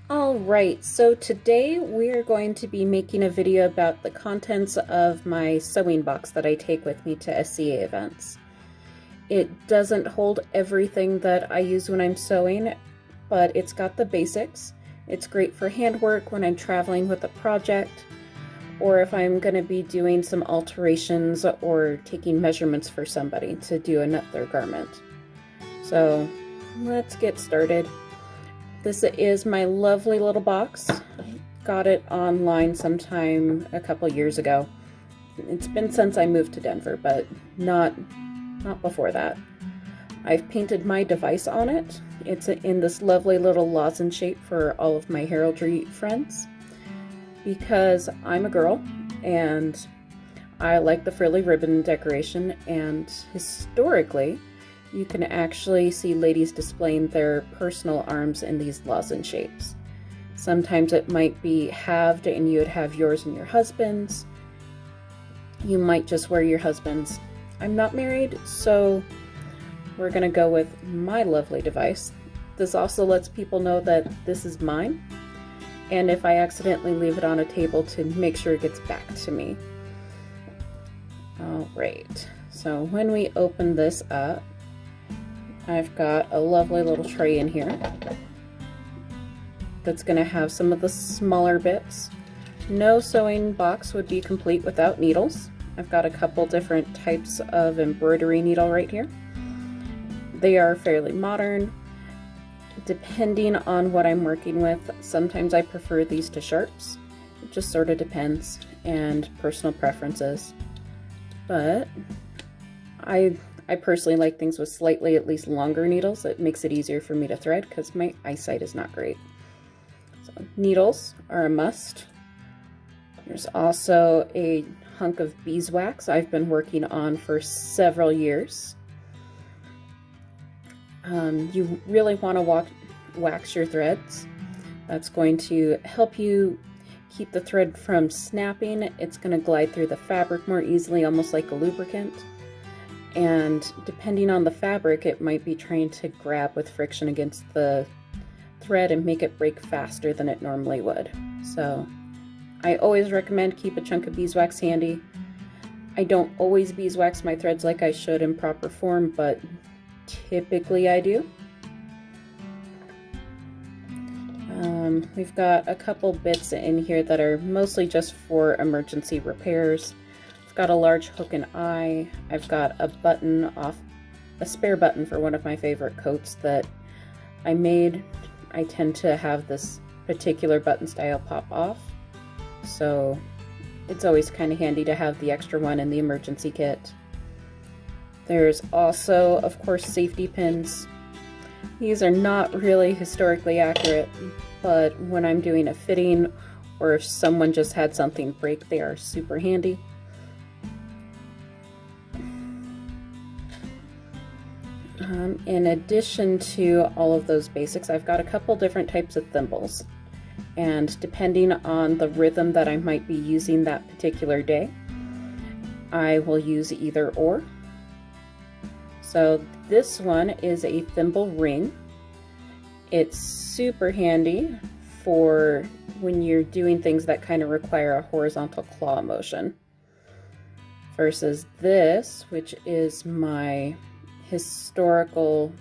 Alright, so today we're going to be making a video about the contents of my sewing box that I take with me to SCA events. It doesn't hold everything that I use when I'm sewing, but it's got the basics. It's great for handwork when I'm traveling with a project, or if I'm going to be doing some alterations or taking measurements for somebody to do another garment. So let's get started. This is my lovely little box. I got it online sometime a couple years ago. It's been since I moved to Denver, but not before that. I've painted my device on it. It's in this lovely little lozenge shape for all of my heraldry friends, because I'm a girl and I like the frilly ribbon decoration, and historically you can actually see ladies displaying their personal arms in these lozenge shapes. Sometimes it might be halved and you'd have yours and your husband's. You might just wear your husband's. I'm not married, so we're gonna go with my lovely device. This also lets people know that this is mine, and if I accidentally leave it on a table, to make sure it gets back to me. Alright, so when we open this up, I've got a lovely little tray in here that's going to have some of the smaller bits. No sewing box would be complete without needles. I've got a couple different types of embroidery needle right here. They are fairly modern. Depending on what I'm working with, sometimes I prefer these to sharps. It just sort of depends, and personal preferences. But I personally like things with slightly at least longer needles. It makes it easier for me to thread because my eyesight is not great. So needles are a must. There's also a hunk of beeswax I've been working on for several years. You really want to wax your threads. That's going to help you keep the thread from snapping. It's going to glide through the fabric more easily, almost like a lubricant. And depending on the fabric, it might be trying to grab with friction against the thread and make it break faster than it normally would. So I always recommend keep a chunk of beeswax handy. I don't always beeswax my threads like I should in proper form, but typically I do. We've got a couple bits in here that are mostly just for emergency repairs. I've got a large hook and eye. I've got a spare button for one of my favorite coats that I made. I tend to have this particular button style pop off, so it's always kind of handy to have the extra one in the emergency kit. There's also, of course, safety pins. These are not really historically accurate, but when I'm doing a fitting or if someone just had something break, they are super handy. In addition to all of those basics, I've got a couple different types of thimbles, and depending on the rhythm that I might be using that particular day, I will use either or. So this one is a thimble ring. It's super handy for when you're doing things that kind of require a horizontal claw motion, versus this, which is my historical,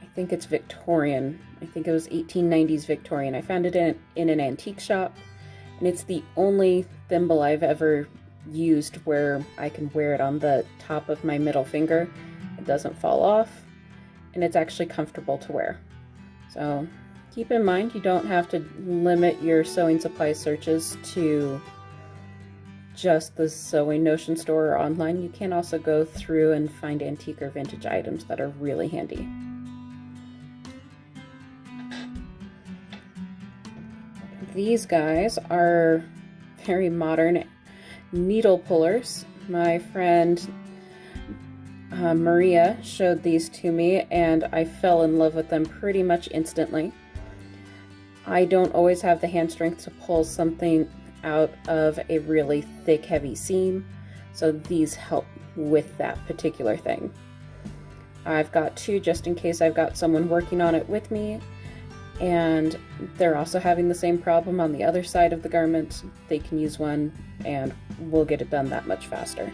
I think it's Victorian. I think it was 1890s Victorian. I found it in an antique shop, and it's the only thimble I've ever used where I can wear it on the top of my middle finger. It doesn't fall off, and it's actually comfortable to wear. So keep in mind, you don't have to limit your sewing supply searches to just the Sewing Notion store or online. You can also go through and find antique or vintage items that are really handy. These guys are very modern needle pullers. My friend Maria showed these to me, and I fell in love with them pretty much instantly. I don't always have the hand strength to pull something out of a really thick, heavy seam, so these help with that particular thing. I've got two just in case I've got someone working on it with me, and they're also having the same problem on the other side of the garment. They can use one and we'll get it done that much faster.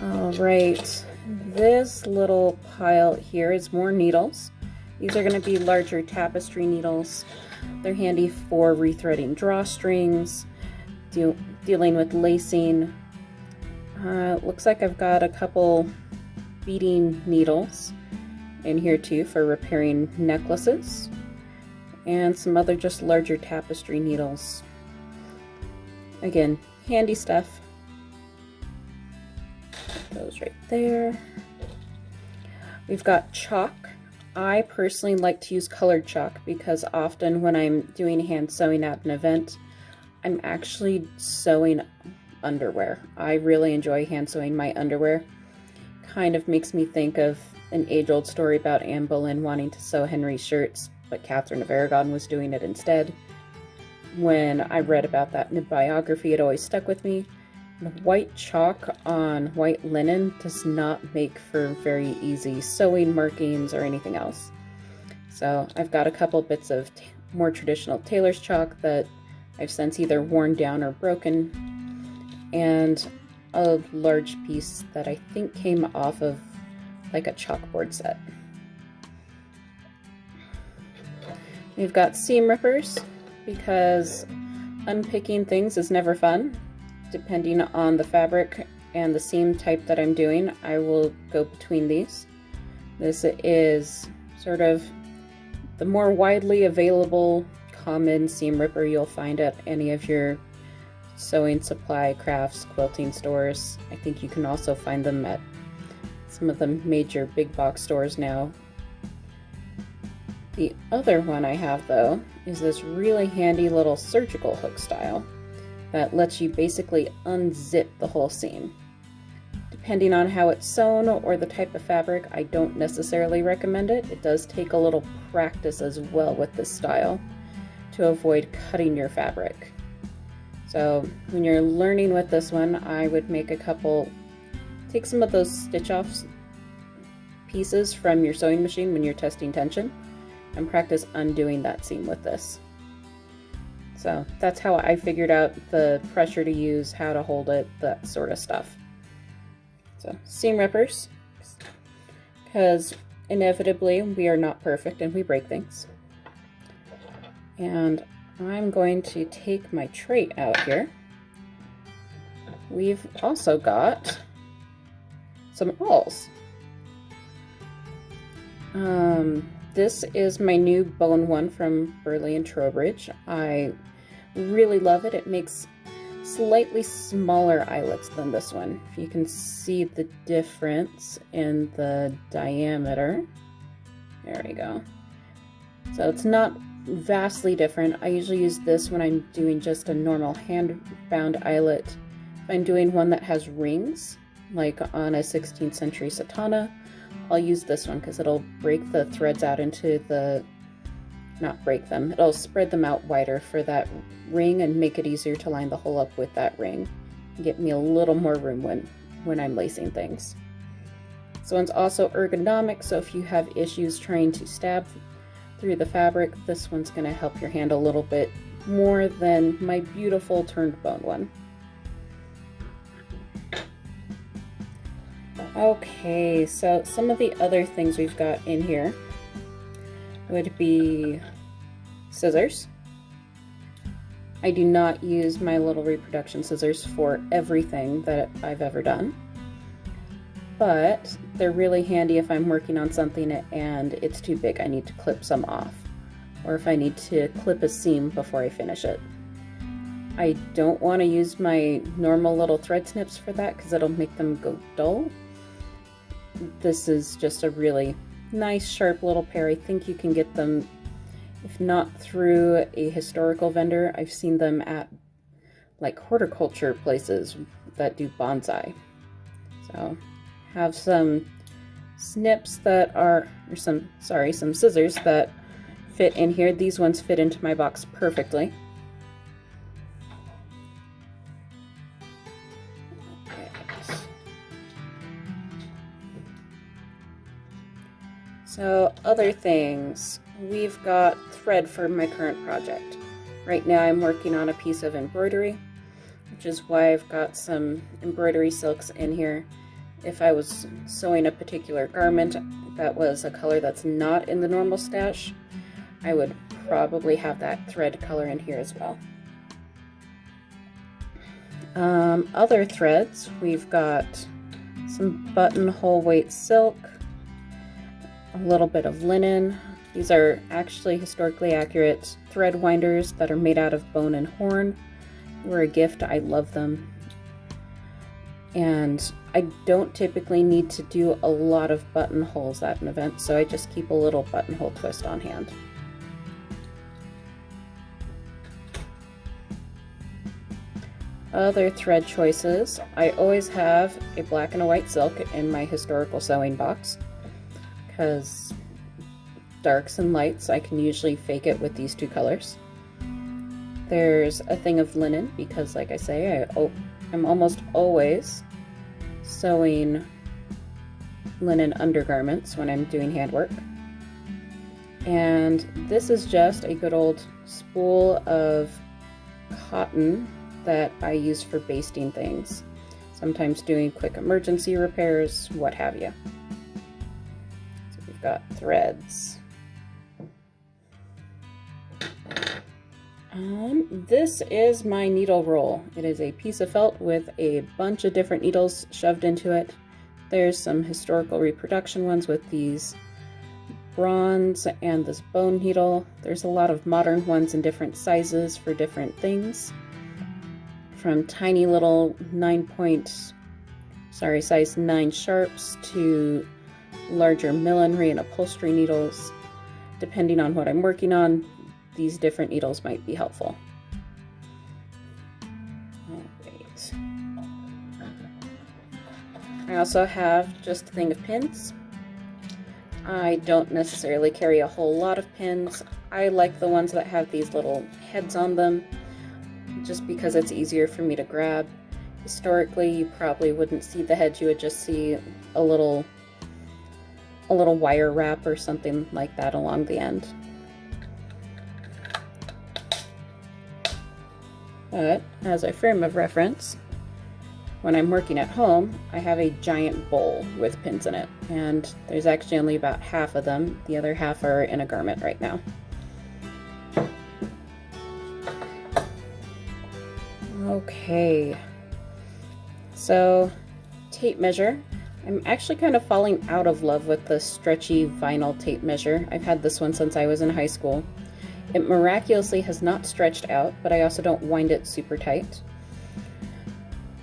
All right, this little pile here is more needles. These are going to be larger tapestry needles. They're handy for rethreading drawstrings, dealing with lacing. Looks like I've got a couple beading needles in here too for repairing necklaces, and some other just larger tapestry needles. Again, handy stuff. Goes right there. We've got chalk. I personally like to use colored chalk because often when I'm doing hand sewing at an event, I'm actually sewing underwear. I really enjoy hand sewing my underwear. Kind of makes me think of an age-old story about Anne Boleyn wanting to sew Henry's shirts, but Catherine of Aragon was doing it instead. When I read about that in a biography, it always stuck with me. White chalk on white linen does not make for very easy sewing markings or anything else. So I've got a couple bits of more traditional tailor's chalk that I've since either worn down or broken, and a large piece that I think came off of like a chalkboard set. We've got seam rippers because unpicking things is never fun. Depending on the fabric and the seam type that I'm doing, I will go between these. This is sort of the more widely available common seam ripper you'll find at any of your sewing supply, crafts, quilting stores. I think you can also find them at some of the major big box stores now. The other one I have though is this really handy little surgical hook style that lets you basically unzip the whole seam. Depending on how it's sewn or the type of fabric, I don't necessarily recommend it. It does take a little practice as well with this style to avoid cutting your fabric. So when you're learning with this one, I would take some of those stitch off pieces from your sewing machine when you're testing tension and practice undoing that seam with this. So that's how I figured out the pressure to use, how to hold it, that sort of stuff. So seam rippers, because inevitably we are not perfect and we break things. And I'm going to take my tray out here. We've also got some awls. This is my new bone one from Burley and Trowbridge. I really love it. It makes slightly smaller eyelets than this one. If you can see the difference in the diameter. There we go. So it's not vastly different. I usually use this when I'm doing just a normal hand-bound eyelet. If I'm doing one that has rings, like on a 16th century satana, I'll use this one because it'll break the threads out into not break them, it'll spread them out wider for that ring and make it easier to line the hole up with that ring. Get me a little more room when I'm lacing things. This one's also ergonomic, so if you have issues trying to stab through the fabric, this one's going to help your hand a little bit more than my beautiful turned bone one. Okay, so some of the other things we've got in here would be scissors. I do not use my little reproduction scissors for everything that I've ever done, but they're really handy if I'm working on something and it's too big, I need to clip some off, or if I need to clip a seam before I finish it. I don't want to use my normal little thread snips for that because it'll make them go dull. This is just a really nice sharp little pair. I think you can get them, if not through a historical vendor, I've seen them at like horticulture places that do bonsai. So have some snips that are, or some scissors that fit in here. These ones fit into my box perfectly. So other things, we've got thread for my current project. Right now I'm working on a piece of embroidery, which is why I've got some embroidery silks in here. If I was sewing a particular garment that was a color that's not in the normal stash, I would probably have that thread color in here as well. Other threads, we've got some buttonhole weight silk, a little bit of linen. These are actually historically accurate thread winders that are made out of bone and horn. They were a gift. I love them. And I don't typically need to do a lot of buttonholes at an event, so I just keep a little buttonhole twist on hand. Other thread choices, I always have a black and a white silk in my historical sewing box, because darks and lights, I can usually fake it with these two colors. There's a thing of linen, because like I say, I'm almost always sewing linen undergarments when I'm doing handwork. And this is just a good old spool of cotton that I use for basting things, sometimes doing quick emergency repairs, what have you. So we've got threads. This is my needle roll. It is a piece of felt with a bunch of different needles shoved into it. There's some historical reproduction ones with these bronze and this bone needle. There's a lot of modern ones in different sizes for different things, from tiny little size 9 sharps to larger millinery and upholstery needles. Depending on what I'm working on, these different needles might be helpful. Alright. I also have just a thing of pins. I don't necessarily carry a whole lot of pins. I like the ones that have these little heads on them, just because it's easier for me to grab. Historically, you probably wouldn't see the head, you would just see a little wire wrap or something like that along the end. But as a frame of reference, when I'm working at home, I have a giant bowl with pins in it, and there's actually only about half of them. The other half are in a garment right now. Okay, so tape measure. I'm actually kind of falling out of love with the stretchy vinyl tape measure. I've had this one since I was in high school. It miraculously has not stretched out, but I also don't wind it super tight.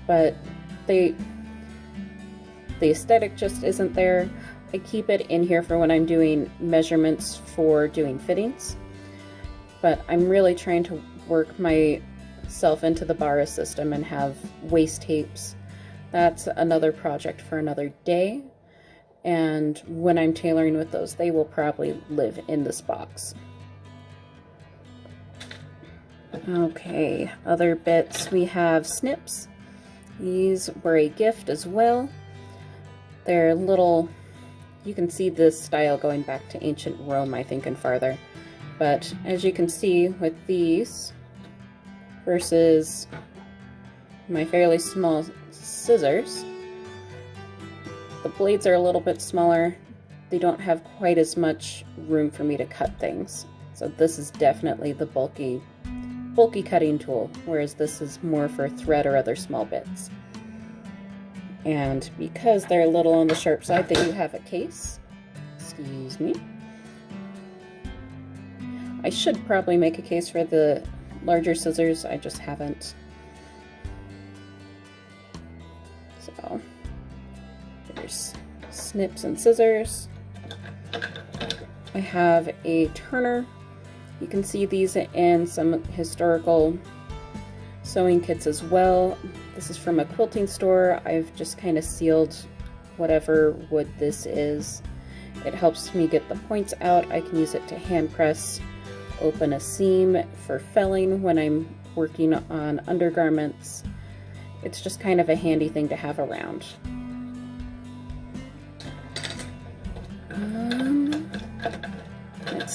But the aesthetic just isn't there. I keep it in here for when I'm doing measurements for doing fittings, but I'm really trying to work myself into the Barra system and have waist tapes. That's another project for another day, and when I'm tailoring with those, they will probably live in this box. Okay, other bits, we have snips. These were a gift as well. They're little, you can see this style going back to ancient Rome, I think, and farther. But as you can see with these versus my fairly small scissors, the blades are a little bit smaller. They don't have quite as much room for me to cut things. So this is definitely the bulky cutting tool, whereas this is more for thread or other small bits. And because they're a little on the sharp side, they do have a case. Excuse me. I should probably make a case for the larger scissors, I just haven't. So there's snips and scissors. I have a turner. You can see these in some historical sewing kits as well. This is from a quilting store. I've just kind of sealed whatever wood this is. It helps me get the points out. I can use it to hand press open a seam for felling when I'm working on undergarments. It's just kind of a handy thing to have around.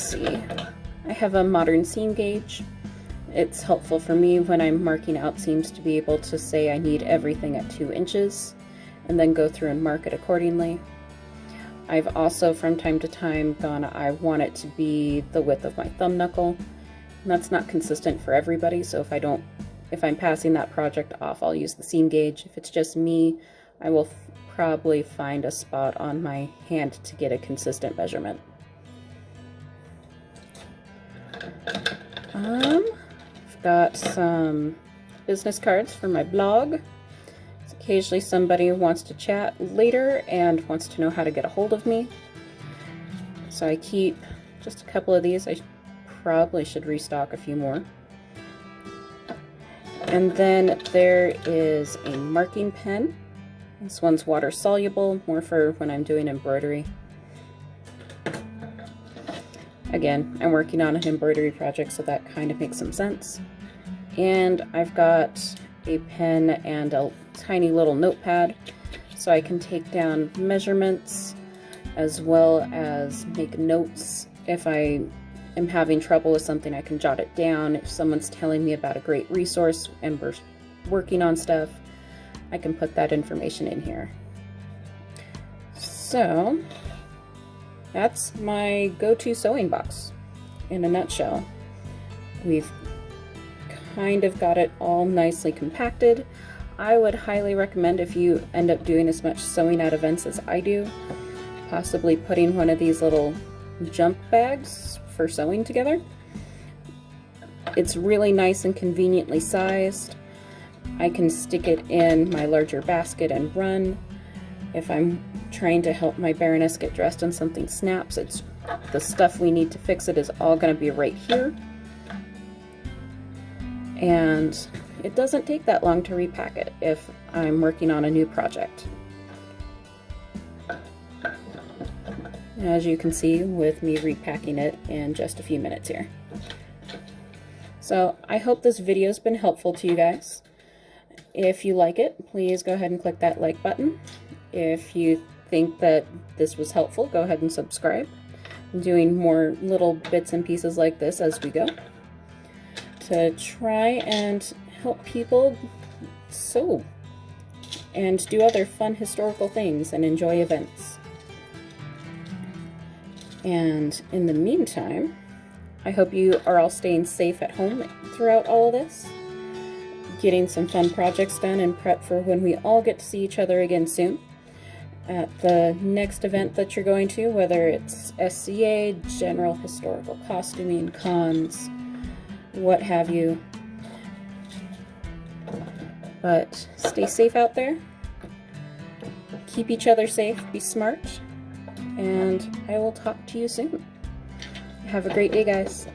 see. I have a modern seam gauge. It's helpful for me when I'm marking out seams to be able to say I need everything at 2 inches and then go through and mark it accordingly. I've also from time to time gone, I want it to be the width of my thumb knuckle. And that's not consistent for everybody, so if I'm passing that project off, I'll use the seam gauge. If it's just me, I will probably find a spot on my hand to get a consistent measurement. I've got some business cards for my blog. Occasionally somebody wants to chat later and wants to know how to get a hold of me. So I keep just a couple of these. I probably should restock a few more. And then there is a marking pen. This one's water soluble, more for when I'm doing embroidery. Again, I'm working on an embroidery project, so that kind of makes some sense. And I've got a pen and a tiny little notepad so I can take down measurements as well as make notes. If I am having trouble with something, I can jot it down. If someone's telling me about a great resource and we're working on stuff, I can put that information in here. So that's my go-to sewing box in a nutshell. We've kind of got it all nicely compacted. I would highly recommend, if you end up doing as much sewing at events as I do, possibly putting one of these little jump bags for sewing together. It's really nice and conveniently sized. I can stick it in my larger basket and run. If I'm trying to help my Baroness get dressed and something snaps, it's the stuff we need to fix it is all going to be right here. And it doesn't take that long to repack it if I'm working on a new project. As you can see with me repacking it in just a few minutes here. So I hope this video's been helpful to you guys. If you like it, please go ahead and click that like button. If you think that this was helpful, go ahead and subscribe. I'm doing more little bits and pieces like this as we go to try and help people sew and do other fun historical things and enjoy events. And in the meantime, I hope you are all staying safe at home throughout all of this, getting some fun projects done and prep for when we all get to see each other again soon at the next event that you're going to, whether it's SCA, General Historical Costuming, cons, what have you. But stay safe out there, keep each other safe, be smart, and I will talk to you soon. Have a great day, guys.